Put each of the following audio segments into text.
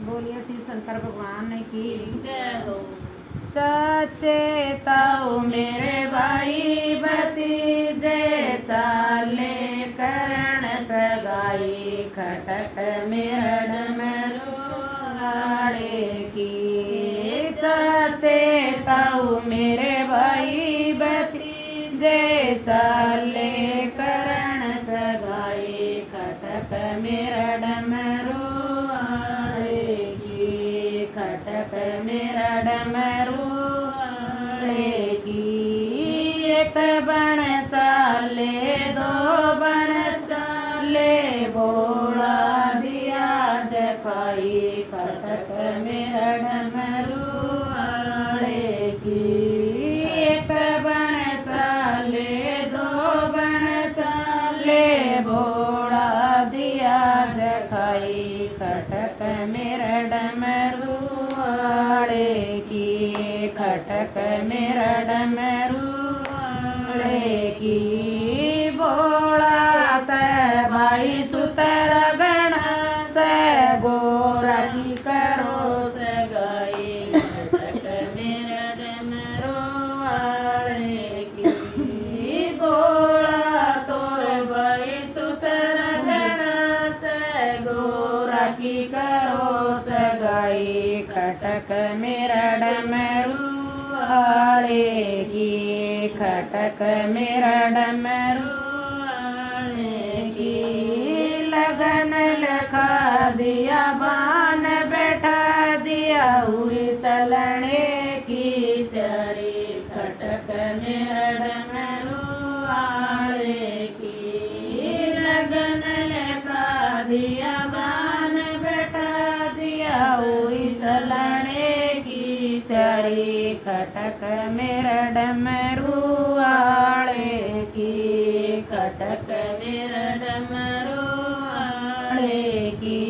बोलिए शिव शंकर भगवान की जय हो। सचेताओ मेरे भाई भतीजे चाले करण सगाई खटक मेरड मरुआड़े की। सचेताओ मेरे भाई भतीजे चाले करण सगाई खटक मेरड मरुआड़े की। खटक मेरड मरुआड़े की। एक बण चाले दो बण चाले बोला दिया दिखाई खटक मेरड मरुआड़े की। एक बण चाले दो बण चाले बोला दिया दिखाई खटक मेरड मरुआड़े की। खटक मेरड मरुआड़े की। बोला तै भाई सुतर गण से गोरा की करो सगाई खटक मेरड मरुआड़े की। बोला तोर भाई सुतर गण से गोरा की करो सगाई खटक मेरड मरुआड़े की। खटक मेरड मरुआड़े की। लगन लखा दिया बान बैठा दिया हुई चलने की तैयारी खटक मेरड मरुआड़े की। लगन लखा दिया बान बैठा दिया हुई चलने की तैयारी खटक मेरड मरुआड़े की। खटक मेरड मरुआड़े की।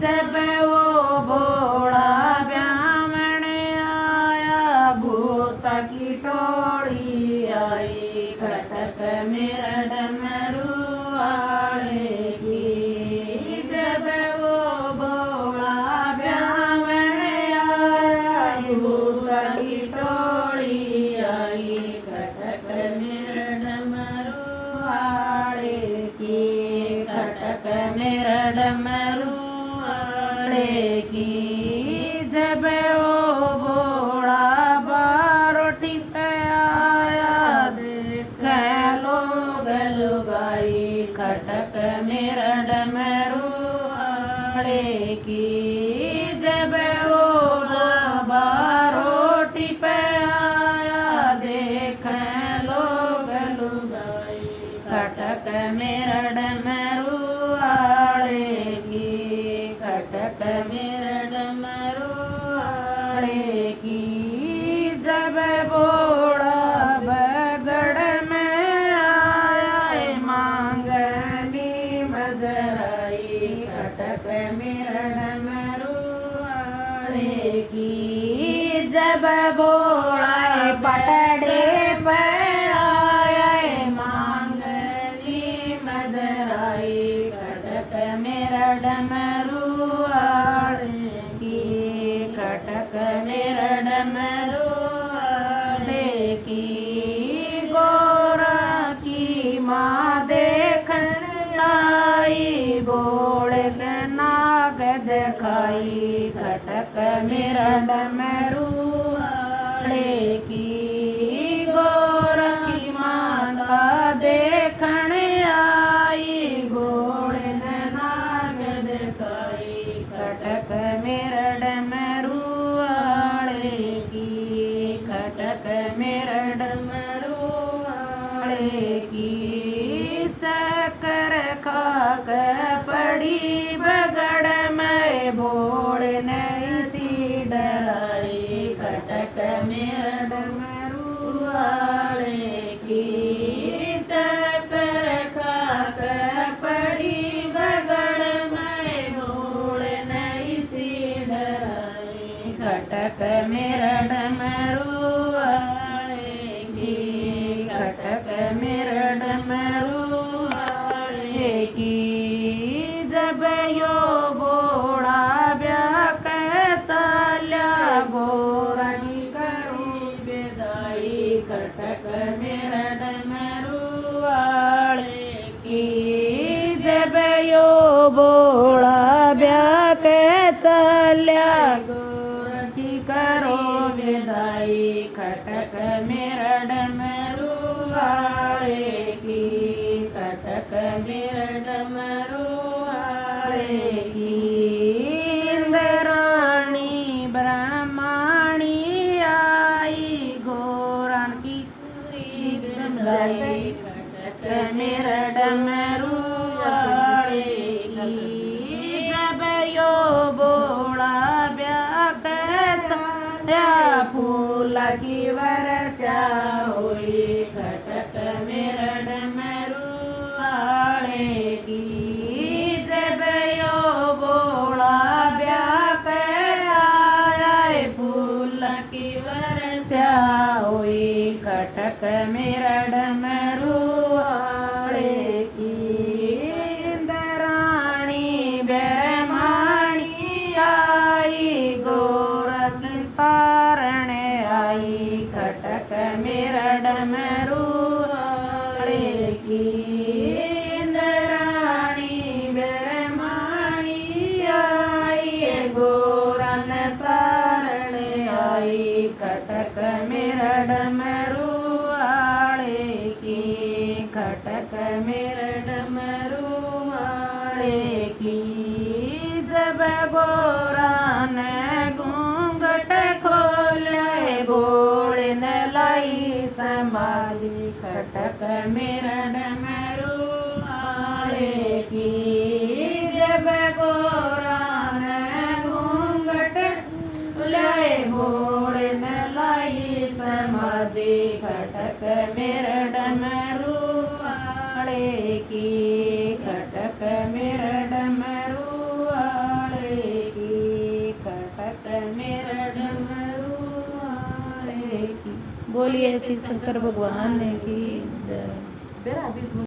जब वो भोला ब्राह्मण आया भूत की टोली आई खटक मेरड मरुआड़े की। जब वो भोला ब्राह्मण आया भूत की टोली आई खटक मेरड मरुआड़े की। खटक मेरड मरुआड़े की। जब वो भोला बारोटी पे आया देख लोग लुगाई खटक मेरड मरुआड़े की। जब वो बारोटी पे आया देख लोग लुगाई खटक मेरड मरुआड़े की। खटक मेरड मरुआड़े की। जब बोड़ा बगड़ में आया मांगनी मजराई खटक मेरड मरुआड़े की। जब बोड़ा पटड़े पे आया मांगनी मजराई खटक मेरड मरुआड़े की। खटक मेरड मरुआड़े की। गोरा की माँ देखन आई बोल नाग दिखाई खटक मेरड मरुआड़े की। गोरा की माता देखन आई बोल नाग दिखाई खटक मेरड मरुआड़े की। खटक मेरड मरुआड़े की। चक्कर खाक पड़ी बगड़ में बोल नहीं सी डराई खटक मेरड मरुआड़े की। चक्कर खाक पड़ी बगड़ में बोल नहीं सी डराई खटक मेरड मरुआड़े की। खटक मेरड मरुआड़े की। जब यो बोला ब्याह खोल्या गोरखी करो विदाई खटक मेरा डमरू वाले की खटक मेरा डमरू वाले की इंद्राणी ब्रह्माणी आई घोरण की गई खटक मेरा डमरू वाले की जब यो बोला व्याक फूल की वर्षा हुई खटक मेरा डमरू वाले की जब यो बोला व्याक आए फूल की वर्षा हुई खटक मेरा डमरू वाले की इंद्राणी ब्रह्माणी आई गोरख तारण आई खटक मेरा डमरू वाले की इंद्राणी ब्रह्माणी आई गोरख तारण आई खटक मेरा डमरू वाले की खटक मेरा डमरू वाले की जब गोरा ने घूंघट खोले बोले न लाई समाधि खटक मेरा डमरू वाले की जब गोरा ने घूंघट खोले बोले न लाई समाधि खटक मेरा डमरू वाले की खटक मेरा डमरू वाले की खटक मेरा डमरू वाले की। बोलिए शिव शंकर भगवान की जय।